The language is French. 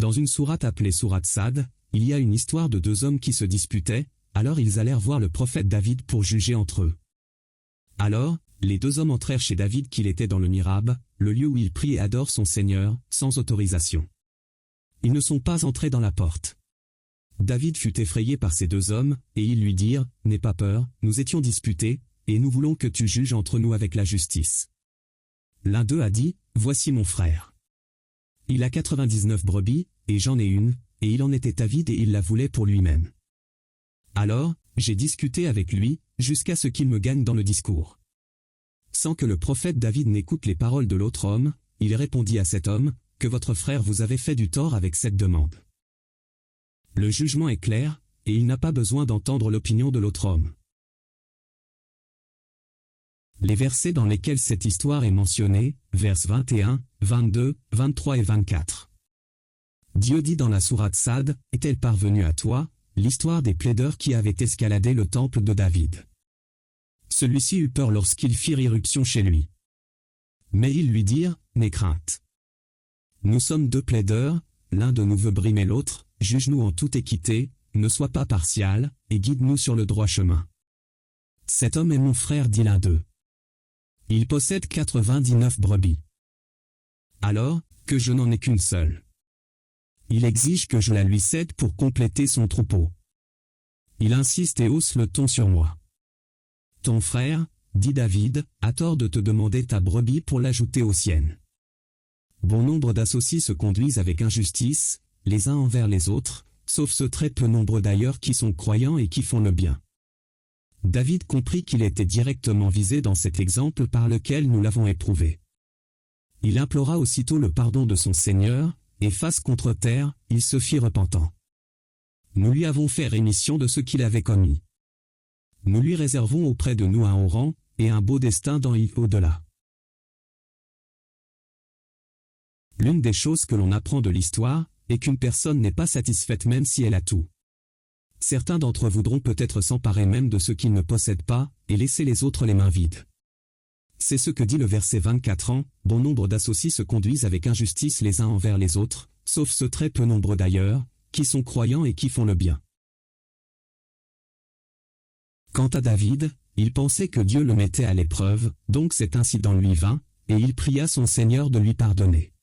Dans une sourate appelée sourate Sad, il y a une histoire de deux hommes qui se disputaient, alors ils allèrent voir le prophète David pour juger entre eux. Alors, les deux hommes entrèrent chez David qu'il était dans le mihrab, le lieu où il prie et adore son Seigneur, sans autorisation. Ils ne sont pas entrés dans la porte. David fut effrayé par ces deux hommes, et ils lui dirent, « N'aie pas peur, nous étions disputés, et nous voulons que tu juges entre nous avec la justice. » L'un d'eux a dit, « Voici mon frère. Il a 99 brebis, et j'en ai une, et il en était avide et il la voulait pour lui-même. Alors, j'ai discuté avec lui, jusqu'à ce qu'il me gagne dans le discours. » Sans que le prophète David n'écoute les paroles de l'autre homme, il répondit à cet homme, « Que votre frère vous avait fait du tort avec cette demande. » Le jugement est clair, et il n'a pas besoin d'entendre l'opinion de l'autre homme. Les versets dans lesquels cette histoire est mentionnée, vers 21, 22, 23 et 24. Dieu dit dans la sourate Sad, « Est-elle parvenue à toi, l'histoire des plaideurs qui avaient escaladé le temple de David. Celui-ci eut peur lorsqu'ils firent irruption chez lui. Mais ils lui dirent, « N'aie crainte. Nous sommes deux plaideurs, l'un de nous veut brimer l'autre, juge-nous en toute équité, ne sois pas partial, et guide-nous sur le droit chemin. » Cet homme est mon frère, dit l'un d'eux. Il possède 99 brebis. Alors, que je n'en ai qu'une seule. Il exige que je la lui cède pour compléter son troupeau. Il insiste et hausse le ton sur moi. Ton frère, dit David, a tort de te demander ta brebis pour l'ajouter aux siennes. Bon nombre d'associés se conduisent avec injustice, les uns envers les autres, sauf ceux très peu nombreux d'ailleurs qui sont croyants et qui font le bien. David comprit qu'il était directement visé dans cet exemple par lequel nous l'avons éprouvé. Il implora aussitôt le pardon de son Seigneur, et face contre terre, il se fit repentant. Nous lui avons fait rémission de ce qu'il avait commis. Nous lui réservons auprès de nous un haut rang, et un beau destin dans l'au-delà. L'une des choses que l'on apprend de l'histoire, est qu'une personne n'est pas satisfaite même si elle a tout. Certains d'entre eux voudront peut-être s'emparer même de ce qu'ils ne possèdent pas, et laisser les autres les mains vides. C'est ce que dit le verset 24 ans, bon nombre d'associés se conduisent avec injustice les uns envers les autres, sauf ceux très peu nombreux d'ailleurs, qui sont croyants et qui font le bien. Quant à David, il pensait que Dieu le mettait à l'épreuve, donc cet incident lui vint, et il pria son Seigneur de lui pardonner.